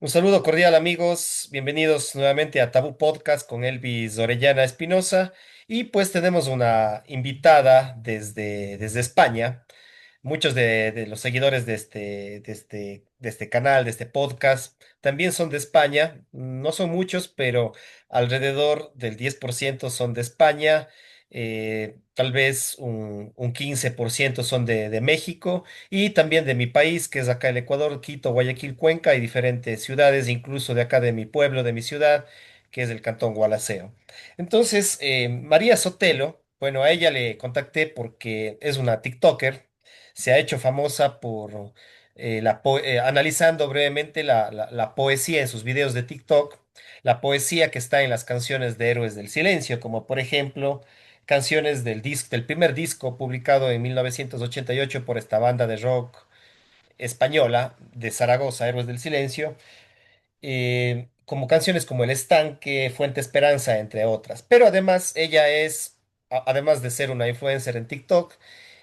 Un saludo cordial amigos, bienvenidos nuevamente a Tabú Podcast con Elvis Orellana Espinosa y pues tenemos una invitada desde España. Muchos de los seguidores de este canal, de este podcast, también son de España. No son muchos, pero alrededor del 10% son de España. Tal vez un 15% son de México y también de mi país, que es acá el Ecuador, Quito, Guayaquil, Cuenca y diferentes ciudades, incluso de acá de mi pueblo, de mi ciudad, que es el Cantón Gualaceo. Entonces, María Sotelo, bueno, a ella le contacté porque es una TikToker, se ha hecho famosa por analizando brevemente la poesía en sus videos de TikTok, la poesía que está en las canciones de Héroes del Silencio, como por ejemplo canciones del primer disco publicado en 1988 por esta banda de rock española de Zaragoza, Héroes del Silencio, como canciones como El Estanque, Fuente Esperanza, entre otras. Pero además ella es, además de ser una influencer en TikTok,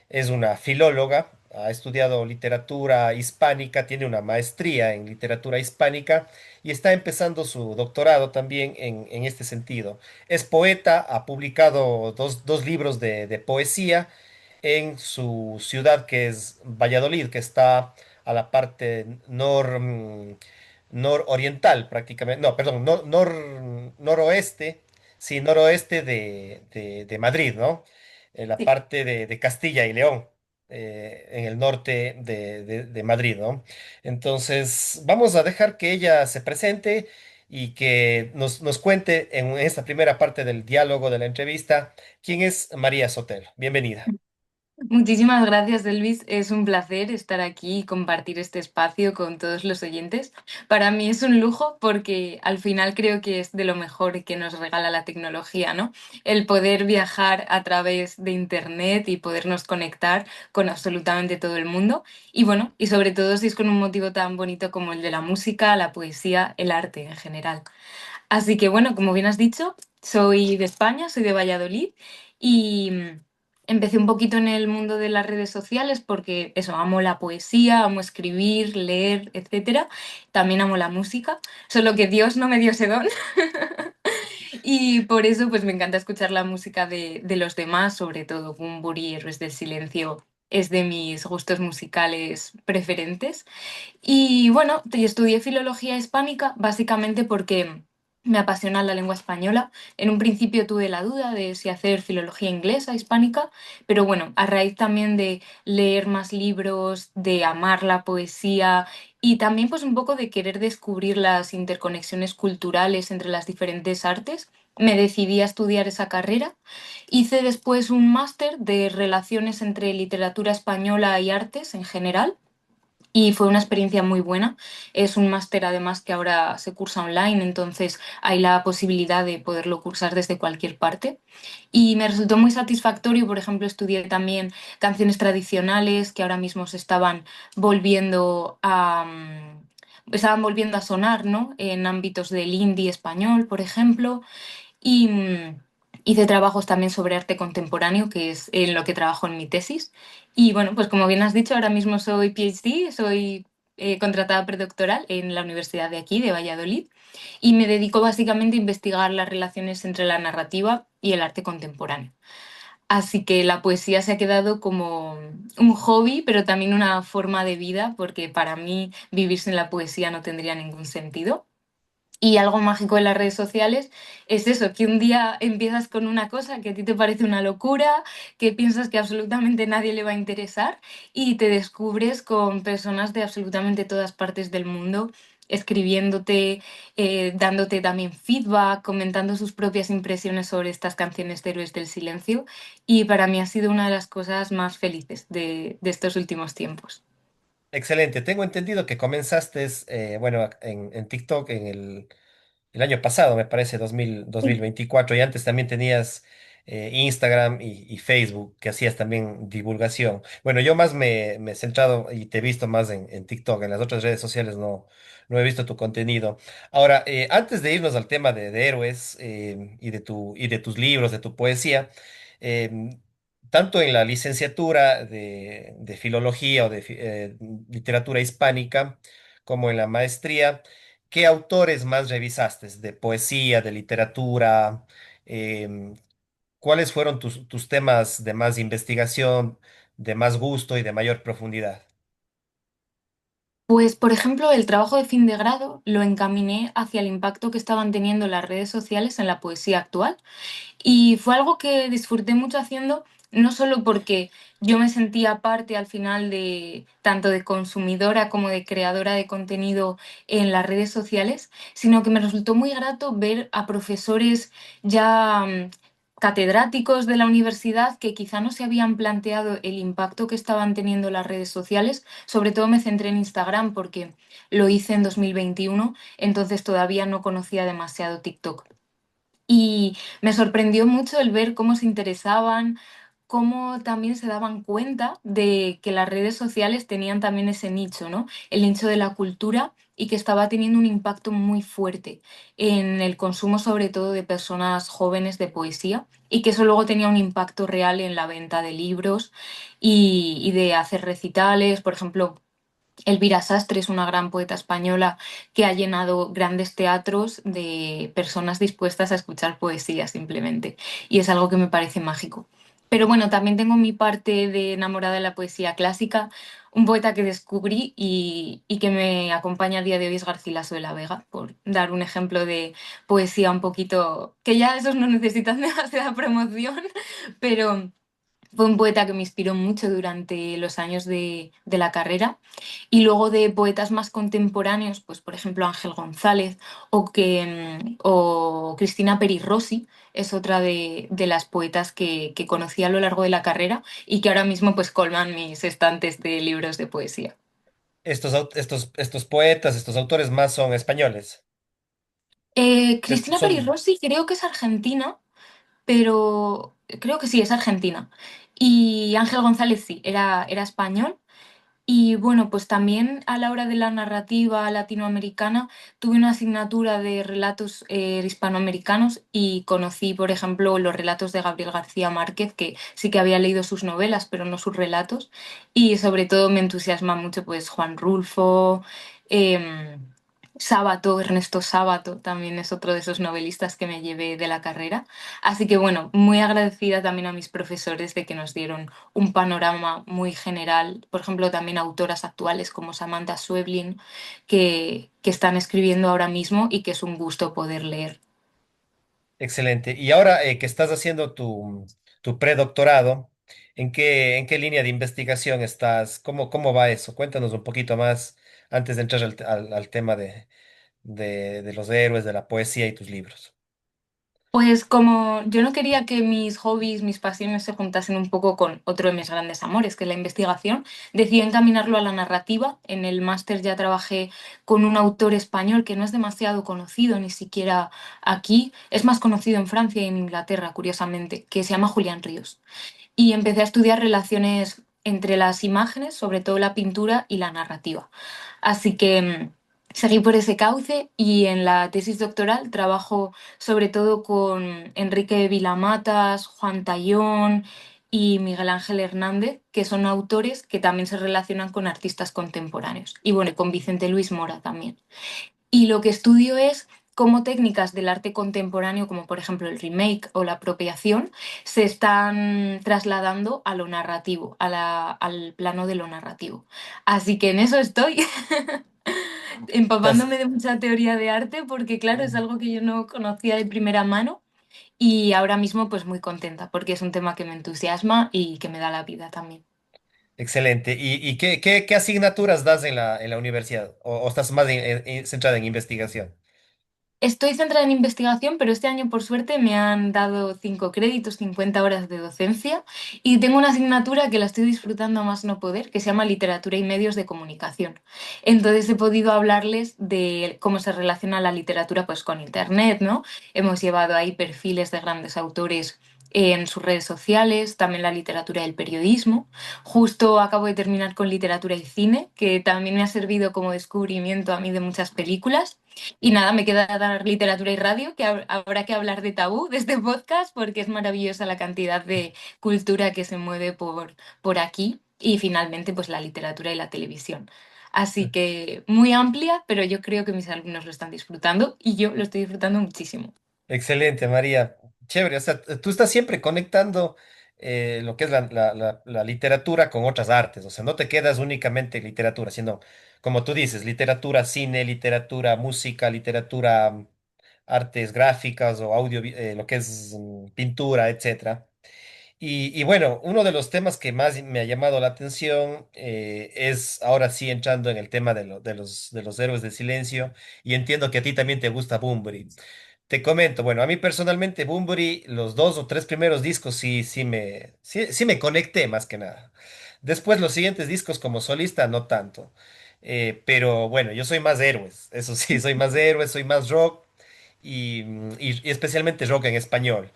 es una filóloga, ha estudiado literatura hispánica, tiene una maestría en literatura hispánica y está empezando su doctorado también en este sentido. Es poeta, ha publicado dos libros de poesía en su ciudad que es Valladolid, que está a la parte nororiental prácticamente, no, perdón, noroeste, sí, noroeste de Madrid, ¿no? En la Sí. parte de Castilla y León, en el norte de Madrid, ¿no? Entonces, vamos a dejar que ella se presente y que nos cuente en esta primera parte del diálogo de la entrevista quién es María Sotelo. Bienvenida. Muchísimas gracias, Elvis. Es un placer estar aquí y compartir este espacio con todos los oyentes. Para mí es un lujo porque al final creo que es de lo mejor que nos regala la tecnología, ¿no? El poder viajar a través de Internet y podernos conectar con absolutamente todo el mundo. Y bueno, y sobre todo si es con un motivo tan bonito como el de la música, la poesía, el arte en general. Así que bueno, como bien has dicho, soy de España, soy de Valladolid y empecé un poquito en el mundo de las redes sociales porque eso, amo la poesía, amo escribir, leer, etcétera. También amo la música, solo que Dios no me dio ese don y por eso pues me encanta escuchar la música de los demás, sobre todo Bunbury, Héroes del Silencio. Es de mis gustos musicales preferentes. Y bueno, yo estudié filología hispánica básicamente porque me apasiona la lengua española. En un principio tuve la duda de si hacer filología inglesa, hispánica, pero bueno, a raíz también de leer más libros, de amar la poesía y también pues un poco de querer descubrir las interconexiones culturales entre las diferentes artes, me decidí a estudiar esa carrera. Hice después un máster de relaciones entre literatura española y artes en general y fue una experiencia muy buena. Es un máster además que ahora se cursa online, entonces hay la posibilidad de poderlo cursar desde cualquier parte. Y me resultó muy satisfactorio, por ejemplo, estudié también canciones tradicionales que ahora mismo se volviendo a... estaban volviendo a sonar, ¿no? En ámbitos del indie español, por ejemplo. Y hice trabajos también sobre arte contemporáneo, que es en lo que trabajo en mi tesis. Y bueno, pues como bien has dicho, ahora mismo soy PhD, soy contratada predoctoral en la Universidad de aquí, de Valladolid, y me dedico básicamente a investigar las relaciones entre la narrativa y el arte contemporáneo. Así que la poesía se ha quedado como un hobby, pero también una forma de vida, porque para mí vivir sin la poesía no tendría ningún sentido. Y algo mágico en las redes sociales es eso, que un día empiezas con una cosa que a ti te parece una locura, que piensas que absolutamente nadie le va a interesar y te descubres con personas de absolutamente todas partes del mundo escribiéndote, dándote también feedback, comentando sus propias impresiones sobre estas canciones de Héroes del Silencio y para mí ha sido una de las cosas más felices de estos últimos tiempos. Excelente. Tengo entendido que comenzaste, bueno, en TikTok el año pasado, me parece, 2024, y antes también tenías Instagram y Facebook, que hacías también divulgación. Bueno, yo más me he centrado y te he visto más en TikTok, en las otras redes sociales no he visto tu contenido. Ahora, antes de irnos al tema de héroes y de tus libros, de tu poesía, em, tanto en la licenciatura de filología o de literatura hispánica, como en la maestría, ¿qué autores más revisaste? ¿De poesía, de literatura? Em, ¿Cuáles fueron tus temas de más investigación, de más gusto y de mayor profundidad? Pues, por ejemplo, el trabajo de fin de grado lo encaminé hacia el impacto que estaban teniendo las redes sociales en la poesía actual. Y fue algo que disfruté mucho haciendo, no solo porque yo me sentía parte al final de tanto de consumidora como de creadora de contenido en las redes sociales, sino que me resultó muy grato ver a profesores ya catedráticos de la universidad que quizá no se habían planteado el impacto que estaban teniendo las redes sociales. Sobre todo me centré en Instagram porque lo hice en 2021, entonces todavía no conocía demasiado TikTok. Y me sorprendió mucho el ver cómo se interesaban, cómo también se daban cuenta de que las redes sociales tenían también ese nicho, ¿no? El nicho de la cultura y que estaba teniendo un impacto muy fuerte en el consumo, sobre todo de personas jóvenes de poesía, y que eso luego tenía un impacto real en la venta de libros y de hacer recitales. Por ejemplo, Elvira Sastre es una gran poeta española que ha llenado grandes teatros de personas dispuestas a escuchar poesía simplemente. Y es algo que me parece mágico. Pero bueno, también tengo mi parte de enamorada de la poesía clásica. Un poeta que descubrí y que me acompaña a día de hoy es Garcilaso de la Vega, por dar un ejemplo de poesía un poquito, que ya esos no necesitan demasiada promoción, pero fue un poeta que me inspiró mucho durante los años de la carrera. Y luego de poetas más contemporáneos, pues por ejemplo Ángel González o Cristina Peri Rossi es otra de las poetas que conocí a lo largo de la carrera y que ahora mismo pues colman mis estantes de libros de poesía. Estos poetas, estos autores más son españoles. Cristina Peri Son Rossi creo que es argentina, pero creo que sí, es argentina. Y Ángel González sí, era español. Y bueno, pues también a la hora de la narrativa latinoamericana tuve una asignatura de relatos hispanoamericanos y conocí, por ejemplo, los relatos de Gabriel García Márquez, que sí que había leído sus novelas, pero no sus relatos. Y sobre todo me entusiasma mucho pues Juan Rulfo, eh, Sábato, Ernesto Sábato, también es otro de esos novelistas que me llevé de la carrera. Así que bueno, muy agradecida también a mis profesores de que nos dieron un panorama muy general. Por ejemplo, también autoras actuales como Samantha Schweblin, que están escribiendo ahora mismo y que es un gusto poder leer. excelente. Y ahora que estás haciendo tu predoctorado, en qué línea de investigación estás? ¿Cómo va eso? Cuéntanos un poquito más antes de entrar al tema de los héroes, de la poesía y tus libros. Pues como yo no quería que mis hobbies, mis pasiones se juntasen un poco con otro de mis grandes amores, que es la investigación, decidí encaminarlo a la narrativa. En el máster ya trabajé con un autor español que no es demasiado conocido, ni siquiera aquí, es más conocido en Francia y en Inglaterra, curiosamente, que se llama Julián Ríos. Y empecé a estudiar relaciones entre las imágenes, sobre todo la pintura y la narrativa. Así que seguí por ese cauce y en la tesis doctoral trabajo sobre todo con Enrique Vilamatas, Juan Tayón y Miguel Ángel Hernández, que son autores que también se relacionan con artistas contemporáneos. Y bueno, y con Vicente Luis Mora también. Y lo que estudio es cómo técnicas del arte contemporáneo, como por ejemplo el remake o la apropiación, se están trasladando a lo narrativo, al plano de lo narrativo. Así que en eso estoy, Estás, empapándome de mucha teoría de arte, porque claro, es algo que yo no conocía de primera mano y ahora mismo pues muy contenta, porque es un tema que me entusiasma y que me da la vida también. excelente. ¿Y qué asignaturas das en la universidad? O estás más centrada en investigación? Estoy centrada en investigación, pero este año por suerte me han dado 5 créditos, 50 horas de docencia y tengo una asignatura que la estoy disfrutando a más no poder, que se llama Literatura y Medios de Comunicación. Entonces he podido hablarles de cómo se relaciona la literatura pues con Internet, ¿no? Hemos llevado ahí perfiles de grandes autores en sus redes sociales, también la literatura y el periodismo. Justo acabo de terminar con literatura y cine, que también me ha servido como descubrimiento a mí de muchas películas. Y nada, me queda dar literatura y radio, que habrá que hablar de Tabú de este podcast, porque es maravillosa la cantidad de cultura que se mueve por aquí. Y finalmente, pues la literatura y la televisión. Así que muy amplia, pero yo creo que mis alumnos lo están disfrutando y yo lo estoy disfrutando muchísimo. Excelente, María. Chévere. O sea, tú estás siempre conectando lo que es la literatura con otras artes. O sea, no te quedas únicamente en literatura, sino, como tú dices, literatura, cine, literatura, música, literatura, artes gráficas o audio, lo que es pintura, etcétera. Y bueno, uno de los temas que más me ha llamado la atención es ahora sí entrando en el tema de los héroes del silencio, y entiendo que a ti también te gusta Bunbury. Te comento, bueno, a mí personalmente Bunbury, los dos o tres primeros discos sí me conecté más que nada. Después los siguientes discos como solista no tanto. Pero bueno, yo soy más de héroes, eso sí, soy más de héroes, soy más rock y especialmente rock en español.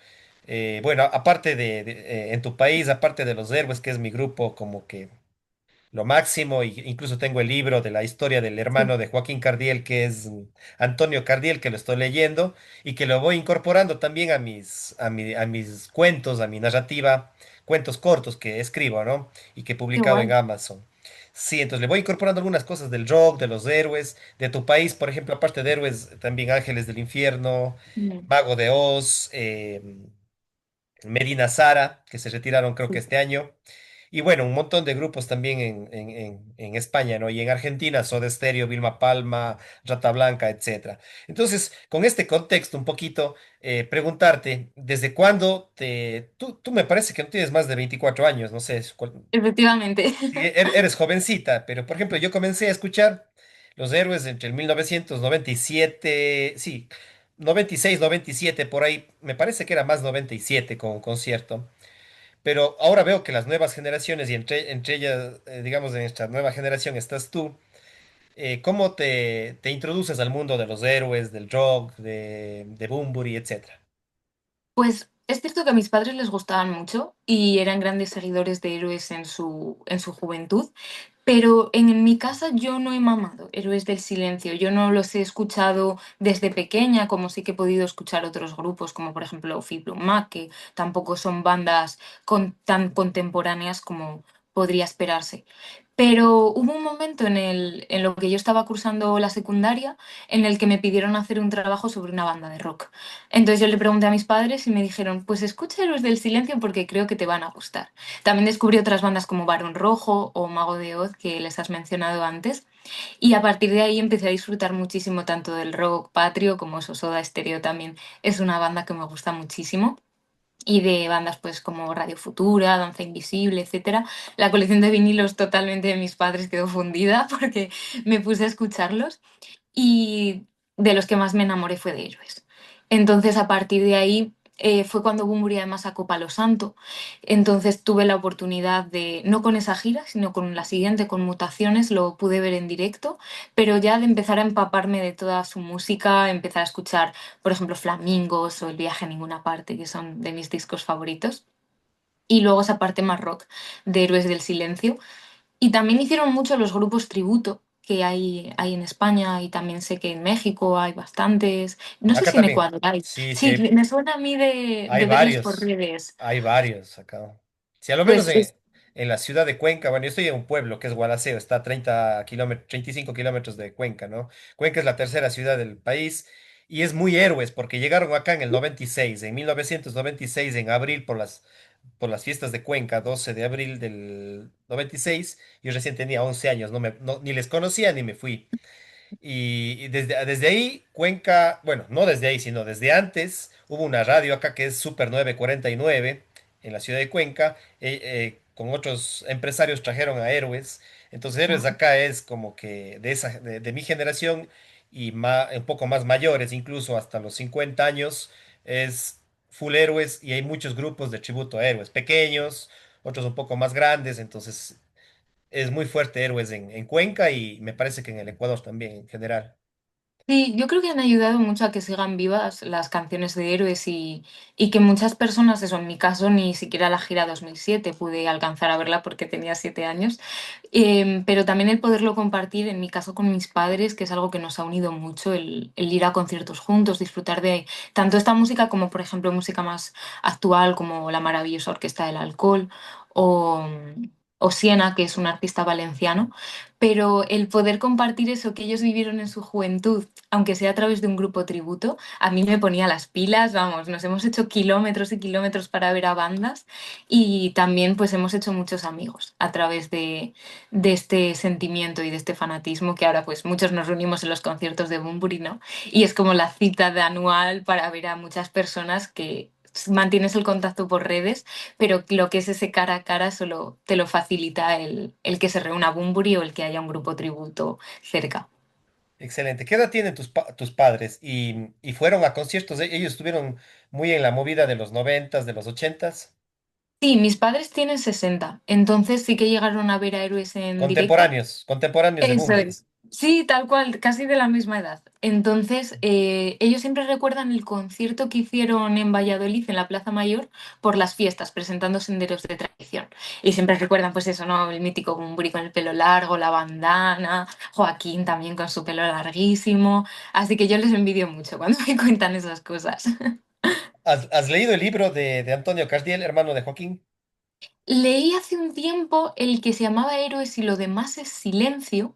Bueno, aparte en tu país, aparte de Los Héroes, que es mi grupo como que lo máximo, y incluso tengo el libro de la historia del Sí. hermano de Joaquín Cardiel, que es Antonio Cardiel, que lo estoy leyendo y que lo voy incorporando también a mis cuentos, a mi narrativa, cuentos cortos que escribo, ¿no? Y que he Qué publicado en guay. Amazon. Sí, entonces le voy incorporando algunas cosas del rock, de los héroes, de tu país, por ejemplo, aparte de héroes, también Ángeles del Infierno, Mm. Mago de Oz, Medina Sara, que se retiraron creo que este año. Y bueno, un montón de grupos también en España, ¿no? Y en Argentina, Soda Stereo, Vilma Palma, Rata Blanca, etcétera. Entonces, con este contexto un poquito, preguntarte, ¿desde cuándo tú me parece que no tienes más de 24 años, no sé, Efectivamente. sí, eres jovencita, pero por ejemplo, yo comencé a escuchar Los Héroes entre el 1997, sí, 96, 97, por ahí, me parece que era más 97 con un concierto. Pero ahora veo que las nuevas generaciones, y entre ellas, digamos, en esta nueva generación estás tú, ¿cómo te introduces al mundo de los héroes, del rock, de Bunbury, etcétera? Pues es cierto que a mis padres les gustaban mucho y eran grandes seguidores de héroes en su juventud, pero en mi casa yo no he mamado Héroes del Silencio. Yo no los he escuchado desde pequeña, como sí que he podido escuchar otros grupos, como por ejemplo Fleetwood Mac, que tampoco son bandas tan contemporáneas como podría esperarse. Pero hubo un momento en lo que yo estaba cursando la secundaria en el que me pidieron hacer un trabajo sobre una banda de rock. Entonces yo le pregunté a mis padres y me dijeron, pues escucha Héroes del Silencio porque creo que te van a gustar. También descubrí otras bandas como Barón Rojo o Mago de Oz, que les has mencionado antes, y a partir de ahí empecé a disfrutar muchísimo tanto del rock patrio como Soda Stereo también es una banda que me gusta muchísimo. Y de bandas pues como Radio Futura, Danza Invisible, etcétera. La colección de vinilos totalmente de mis padres quedó fundida porque me puse a escucharlos y de los que más me enamoré fue de Héroes. Entonces, a partir de ahí fue cuando Bunbury además sacó Palo Santo. Entonces tuve la oportunidad de, no con esa gira, sino con la siguiente, con Mutaciones, lo pude ver en directo, pero ya de empezar a empaparme de toda su música, empezar a escuchar, por ejemplo, Flamingos o El viaje a ninguna parte, que son de mis discos favoritos. Y luego esa parte más rock de Héroes del Silencio, y también hicieron mucho los grupos tributo que hay en España y también sé que en México hay bastantes. No sé Acá si en también. Ecuador hay. Sí, sí, Sí, me suena a mí hay de verlos por varios. redes. Hay varios acá. Sí, a lo menos Pues en la ciudad de Cuenca. Bueno, yo estoy en un pueblo que es Gualaceo, está a 30 kilómetros, 35 kilómetros de Cuenca, ¿no? Cuenca es la tercera ciudad del país y es muy héroes porque llegaron acá en el 96, en 1996, en abril, por las fiestas de Cuenca, 12 de abril del 96. Yo recién tenía 11 años, ni les conocía ni me fui. Y desde ahí, Cuenca, bueno, no desde ahí, sino desde antes, hubo una radio acá que es Super 949 en la ciudad de Cuenca. Con otros empresarios trajeron a Héroes. Entonces, Héroes ah, acá es como que de mi generación y un poco más mayores, incluso hasta los 50 años, es full Héroes, y hay muchos grupos de tributo a Héroes, pequeños, otros un poco más grandes. Entonces, es muy fuerte Héroes en Cuenca, y me parece que en el Ecuador también en general. sí, yo creo que han ayudado mucho a que sigan vivas las canciones de héroes y que muchas personas, eso en mi caso, ni siquiera la gira 2007 pude alcanzar a verla porque tenía 7 años. Pero también el poderlo compartir, en mi caso con mis padres, que es algo que nos ha unido mucho, el ir a conciertos juntos, disfrutar de tanto esta música como, por ejemplo, música más actual como la maravillosa Orquesta del Alcohol o Siena, que es un artista valenciano, pero el poder compartir eso que ellos vivieron en su juventud, aunque sea a través de un grupo tributo, a mí me ponía las pilas, vamos, nos hemos hecho kilómetros y kilómetros para ver a bandas y también pues hemos hecho muchos amigos a través de este sentimiento y de este fanatismo que ahora pues muchos nos reunimos en los conciertos de Bunbury, ¿no? Y es como la cita de anual para ver a muchas personas que mantienes el contacto por redes, pero lo que es ese cara a cara solo te lo facilita el que se reúna Bunbury o el que haya un grupo tributo cerca. Excelente. ¿Qué edad tienen tus padres? Y fueron a conciertos. Ellos estuvieron muy en la movida de los noventas, de los ochentas. Sí, mis padres tienen 60, entonces sí que llegaron a ver a Héroes en directo. Contemporáneos de Eso Bunbury. es. Sí, tal cual, casi de la misma edad. Entonces, ellos siempre recuerdan el concierto que hicieron en Valladolid, en la Plaza Mayor, por las fiestas, presentando senderos de tradición. Y siempre recuerdan, pues eso, ¿no? El mítico Bunbury con el pelo largo, la bandana, Joaquín también con su pelo larguísimo. Así que yo les envidio mucho cuando me cuentan esas cosas. ¿Has leído el libro de Antonio Cardiel, hermano de Joaquín? Leí hace un tiempo el que se llamaba Héroes y lo demás es silencio.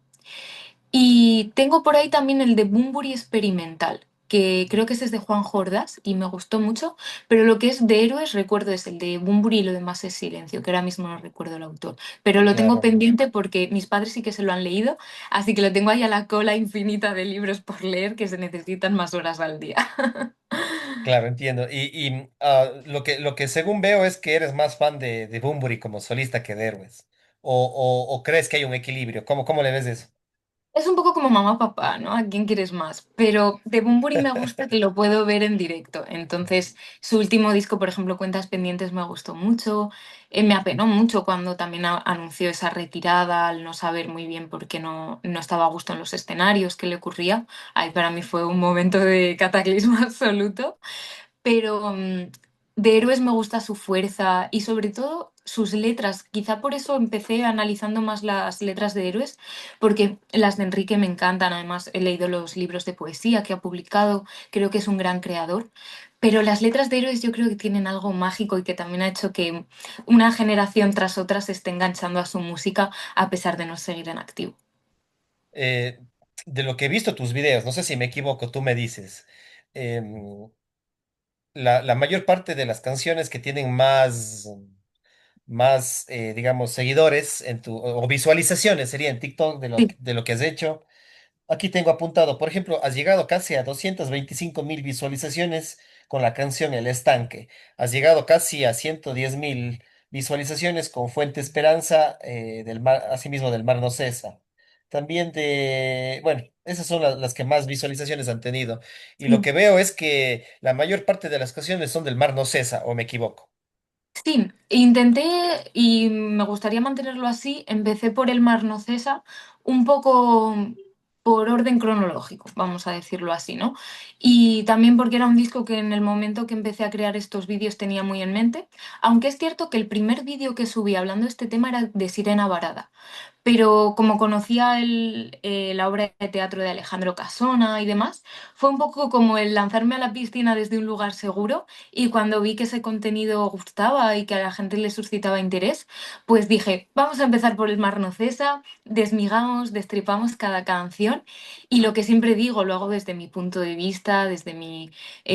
Y tengo por ahí también el de Bunbury Experimental, que creo que ese es de Juan Jordás y me gustó mucho, pero lo que es de héroes recuerdo es el de Bunbury y lo demás es silencio, que ahora mismo no recuerdo el autor, pero lo tengo Claro, pendiente porque mis padres sí que se lo han leído, así que lo tengo ahí a la cola infinita de libros por leer que se necesitan más horas al día. claro, entiendo. Lo que según veo es que eres más fan de Bunbury como solista que de Héroes. O crees que hay un equilibrio. ¿Cómo le ves eso? Es un poco como mamá papá, ¿no? ¿A quién quieres más? Pero de Bunbury me gusta que lo puedo ver en directo. Entonces, su último disco, por ejemplo, Cuentas Pendientes, me gustó mucho. Me apenó mucho cuando también anunció esa retirada, al no saber muy bien por qué no estaba a gusto en los escenarios, qué le ocurría. Ay, para mí fue un momento de cataclismo absoluto, pero de Héroes me gusta su fuerza y sobre todo sus letras. Quizá por eso empecé analizando más las letras de Héroes, porque las de Enrique me encantan. Además, he leído los libros de poesía que ha publicado, creo que es un gran creador. Pero las letras de Héroes yo creo que tienen algo mágico y que también ha hecho que una generación tras otra se esté enganchando a su música a pesar de no seguir en activo. Eh, de lo que he visto tus videos, no sé si me equivoco, tú me dices. em, la mayor parte de las canciones que tienen más, digamos, seguidores o visualizaciones sería en TikTok Sí. de lo que has hecho. Aquí tengo apuntado, por ejemplo, has llegado casi a 225.000 visualizaciones con la canción El Estanque. Has llegado casi a 110.000 visualizaciones con Fuente Esperanza, del mar, asimismo del Mar No Cesa. También bueno, esas son las que más visualizaciones han tenido. Y lo Sí. que veo es que la mayor parte de las canciones son del Mar No Cesa, ¿o me equivoco? Sí, intenté y me gustaría mantenerlo así. Empecé por el Mar No Cesa, un poco por orden cronológico, vamos a decirlo así, ¿no? Y también porque era un disco que en el momento que empecé a crear estos vídeos tenía muy en mente, aunque es cierto que el primer vídeo que subí hablando de este tema era de Sirena Varada. Pero como conocía la obra de teatro de Alejandro Casona y demás, fue un poco como el lanzarme a la piscina desde un lugar seguro y cuando vi que ese contenido gustaba y que a la gente le suscitaba interés, pues dije, vamos a empezar por el Mar No Cesa, desmigamos, destripamos cada canción y lo que siempre digo lo hago desde mi punto de vista, desde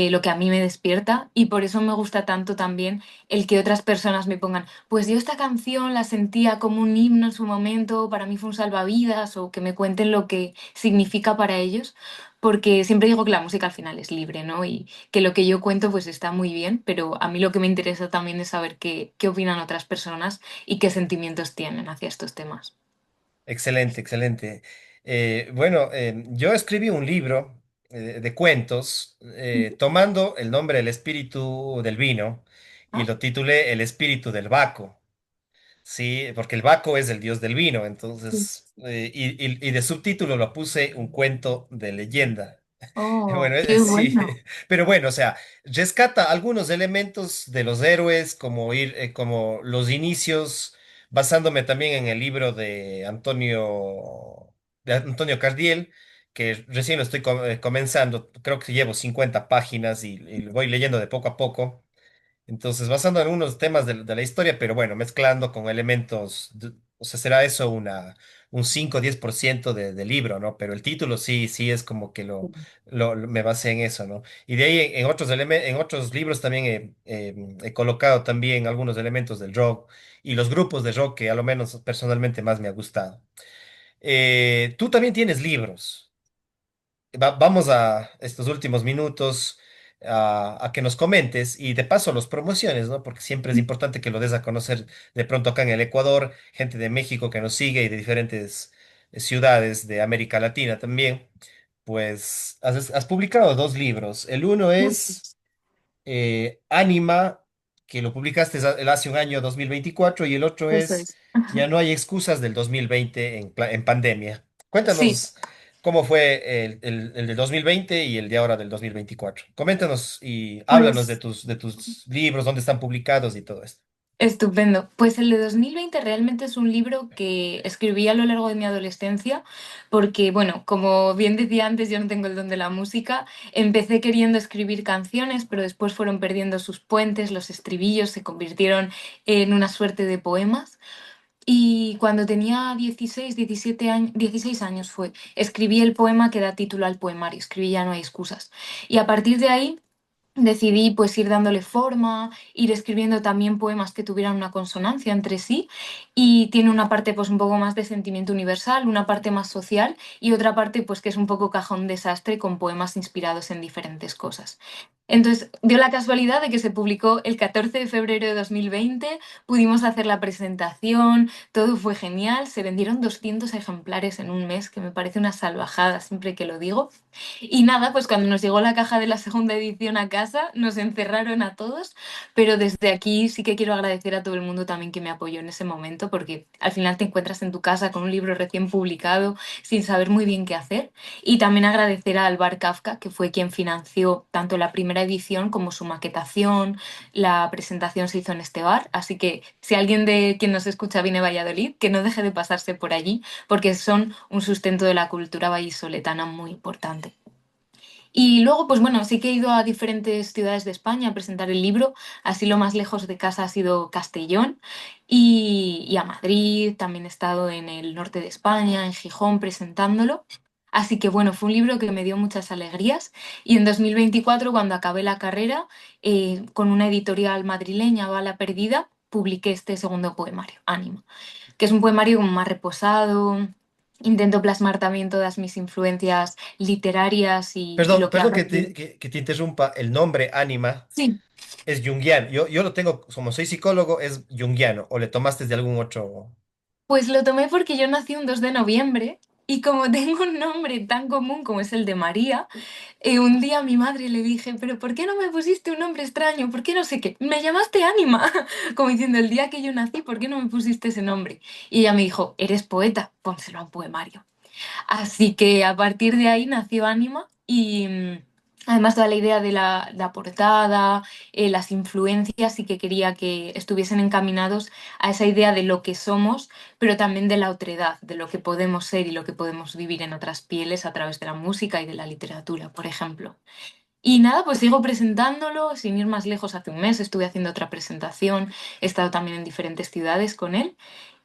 lo que a mí me despierta y por eso me gusta tanto también el que otras personas me pongan pues yo esta canción la sentía como un himno en su momento, para mí fue un salvavidas, o que me cuenten lo que significa para ellos, porque siempre digo que la música al final es libre, ¿no? Y que lo que yo cuento pues está muy bien, pero a mí lo que me interesa también es saber qué opinan otras personas y qué sentimientos tienen hacia estos temas. Excelente, excelente. Bueno, yo escribí un libro de cuentos tomando el nombre del espíritu del vino y Ah, lo titulé El espíritu del Baco. Sí, porque el Baco es el dios del vino, sí. entonces, y de subtítulo lo puse un cuento de leyenda. Oh, Bueno, qué sí, bueno. pero bueno, o sea, rescata algunos elementos de los héroes, como los inicios, basándome también en el libro de Antonio Cardiel, que recién lo estoy comenzando, creo que llevo 50 páginas y lo voy leyendo de poco a poco. Entonces, basando en algunos temas de la historia, pero bueno, mezclando con elementos o sea, será eso un 5 o 10% del libro, ¿no? Pero el título sí, sí es como que me basé en eso, ¿no? Y de ahí en otros, en otros libros también he colocado también algunos elementos del rock y los grupos de rock que a lo menos personalmente más me ha gustado. Tú también tienes libros. Vamos a estos últimos minutos a que nos comentes y de paso los promociones, ¿no? Porque siempre es importante que lo des a conocer de pronto acá en el Ecuador, gente de México que nos sigue y de diferentes ciudades de América Latina también. Pues has publicado dos libros. El uno es Anima, que lo publicaste hace un año 2024 y el otro Eso es es. Ya no hay excusas del 2020 en pandemia. Sí, Cuéntanos cómo fue el del 2020 y el de ahora del 2024. Coméntanos y háblanos pues de tus libros, dónde están publicados y todo esto. estupendo. Pues el de 2020 realmente es un libro que escribí a lo largo de mi adolescencia porque, bueno, como bien decía antes, yo no tengo el don de la música. Empecé queriendo escribir canciones, pero después fueron perdiendo sus puentes, los estribillos se convirtieron en una suerte de poemas. Y cuando tenía 16, 17 años, 16 años fue, escribí el poema que da título al poemario, escribí Ya no hay excusas. Y a partir de ahí decidí pues ir dándole forma, ir escribiendo también poemas que tuvieran una consonancia entre sí y tiene una parte pues un poco más de sentimiento universal, una parte más social y otra parte pues que es un poco cajón desastre con poemas inspirados en diferentes cosas. Entonces, dio la casualidad de que se publicó el 14 de febrero de 2020, pudimos hacer la presentación, todo fue genial, se vendieron 200 ejemplares en un mes, que me parece una salvajada siempre que lo digo. Y nada, pues cuando nos llegó la caja de la segunda edición a casa, nos encerraron a todos, pero desde aquí sí que quiero agradecer a todo el mundo también que me apoyó en ese momento, porque al final te encuentras en tu casa con un libro recién publicado, sin saber muy bien qué hacer. Y también agradecer a Alvar Kafka, que fue quien financió tanto la primera edición como su maquetación, la presentación se hizo en este bar, así que si alguien de quien nos escucha viene a Valladolid, que no deje de pasarse por allí, porque son un sustento de la cultura vallisoletana muy importante. Y luego, pues bueno, sí que he ido a diferentes ciudades de España a presentar el libro. Así lo más lejos de casa ha sido Castellón y a Madrid. También he estado en el norte de España, en Gijón, presentándolo. Así que bueno, fue un libro que me dio muchas alegrías. Y en 2024, cuando acabé la carrera, con una editorial madrileña, Bala Perdida, publiqué este segundo poemario, Ánima, que es un poemario como más reposado. Intento plasmar también todas mis influencias literarias y Perdón, lo que he perdón aprendido. que te interrumpa. El nombre Anima Sí, es junguiano. Yo lo tengo, como soy psicólogo, es junguiano. ¿O le tomaste de algún otro? pues lo tomé porque yo nací un 2 de noviembre y como tengo un nombre tan común como es el de María, un día a mi madre le dije, pero ¿por qué no me pusiste un nombre extraño? ¿Por qué no sé qué? Me llamaste Ánima, como diciendo, el día que yo nací, ¿por qué no me pusiste ese nombre? Y ella me dijo, eres poeta, pónselo a un poemario. Así que a partir de ahí nació Anima y además toda la idea de la portada, las influencias, sí que quería que estuviesen encaminados a esa idea de lo que somos, pero también de la otredad, de lo que podemos ser y lo que podemos vivir en otras pieles a través de la música y de la literatura, por ejemplo. Y nada, pues sigo presentándolo, sin ir más lejos, hace un mes estuve haciendo otra presentación, he estado también en diferentes ciudades con él.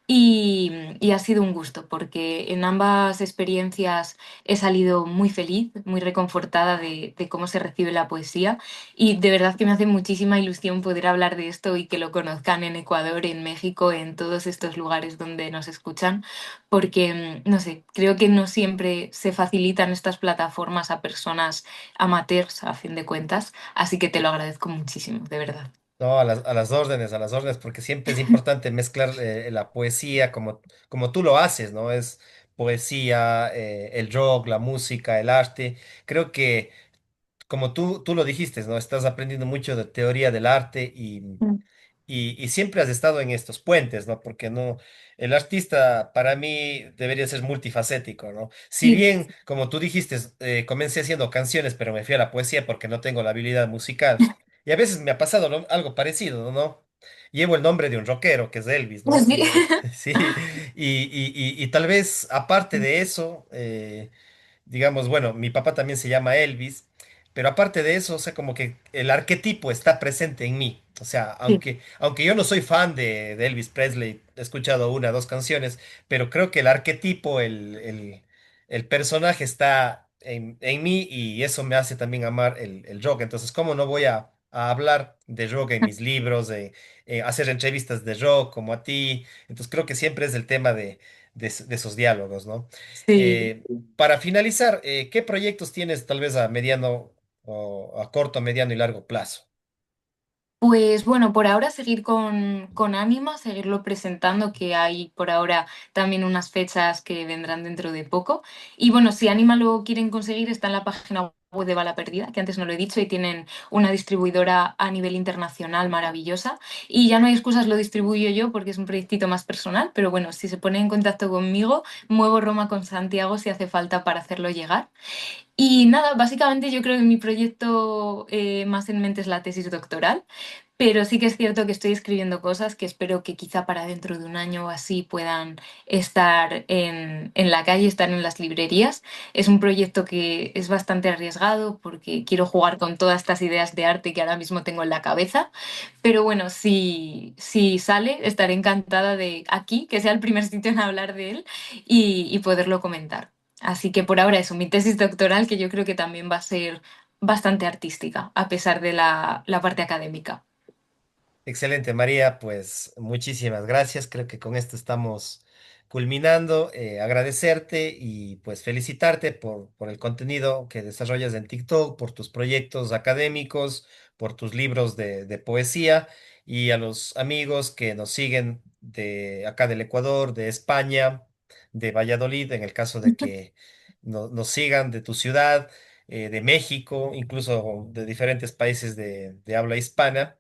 Y ha sido un gusto porque en ambas experiencias he salido muy feliz, muy reconfortada de cómo se recibe la poesía y de verdad que me hace muchísima ilusión poder hablar de esto y que lo conozcan en Ecuador, en México, en todos estos lugares donde nos escuchan, porque, no sé, creo que no siempre se facilitan estas plataformas a personas amateurs, a fin de cuentas, así que te lo agradezco muchísimo, de verdad. No, a las órdenes, porque siempre es importante mezclar la poesía como tú lo haces, ¿no? Es poesía, el rock, la música, el arte. Creo que, como tú lo dijiste, ¿no? Estás aprendiendo mucho de teoría del arte Mm. y siempre has estado en estos puentes, ¿no? Porque no, el artista para mí debería ser multifacético, ¿no? Si Sí, bien, como tú dijiste, comencé haciendo canciones, pero me fui a la poesía porque no tengo la habilidad musical. Y a veces me ha pasado algo parecido, ¿no? Llevo el nombre de un rockero, que es Elvis, ¿no? sí. Sí, y tal vez aparte de eso, digamos, bueno, mi papá también se llama Elvis, pero aparte de eso, o sea, como que el arquetipo está presente en mí. O sea, Sí. aunque yo no soy fan de Elvis Presley, he escuchado una o dos canciones, pero creo que el arquetipo, el personaje está en mí y eso me hace también amar el rock. Entonces, ¿cómo no voy a hablar de rock en mis libros, de hacer entrevistas de rock como a ti? Entonces, creo que siempre es el tema de esos diálogos, ¿no? Sí. Eh, para finalizar, ¿qué proyectos tienes tal vez a mediano o a corto, mediano y largo plazo? Pues bueno, por ahora seguir con Anima, seguirlo presentando, que hay por ahora también unas fechas que vendrán dentro de poco. Y bueno, si Anima lo quieren conseguir, está en la página web de Bala Perdida, que antes no lo he dicho, y tienen una distribuidora a nivel internacional maravillosa. Y ya no hay excusas, lo distribuyo yo porque es un proyectito más personal, pero bueno, si se pone en contacto conmigo, muevo Roma con Santiago si hace falta para hacerlo llegar. Y nada, básicamente yo creo que mi proyecto más en mente es la tesis doctoral, pero sí que es cierto que estoy escribiendo cosas que espero que quizá para dentro de un año o así puedan estar en la calle, estar en las librerías. Es un proyecto que es bastante arriesgado porque quiero jugar con todas estas ideas de arte que ahora mismo tengo en la cabeza, pero bueno, si sale, estaré encantada de aquí, que sea el primer sitio en hablar de él y poderlo comentar. Así que por ahora eso, mi tesis doctoral, que yo creo que también va a ser bastante artística, a pesar de la parte académica. Excelente, María, pues muchísimas gracias. Creo que con esto estamos culminando. Agradecerte y pues felicitarte por el contenido que desarrollas en TikTok, por tus proyectos académicos, por tus libros de poesía y a los amigos que nos siguen de acá del Ecuador, de España, de Valladolid, en el caso de que nos sigan de tu ciudad, de México, incluso de diferentes países de habla hispana.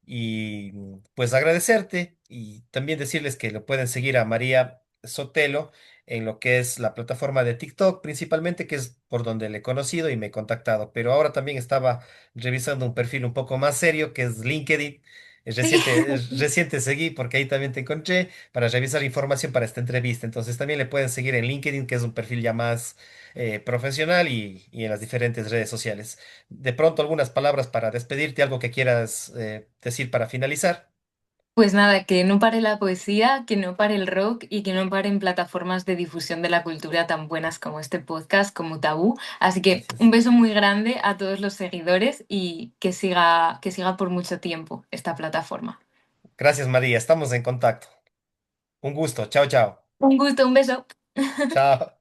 Y pues agradecerte y también decirles que lo pueden seguir a María Sotelo en lo que es la plataforma de TikTok principalmente, que es por donde le he conocido y me he contactado. Pero ahora también estaba revisando un perfil un poco más serio, que es LinkedIn. Sí. Reciente seguí porque ahí también te encontré para revisar información para esta entrevista. Entonces también le pueden seguir en LinkedIn, que es un perfil ya más profesional y en las diferentes redes sociales. De pronto algunas palabras para despedirte, algo que quieras decir para finalizar. Pues nada, que no pare la poesía, que no pare el rock y que no paren plataformas de difusión de la cultura tan buenas como este podcast, como Tabú. Así que un Gracias. beso muy grande a todos los seguidores y que siga por mucho tiempo esta plataforma. Gracias, María. Estamos en contacto. Un gusto. Chao, chao. Un gusto, un beso. Chao.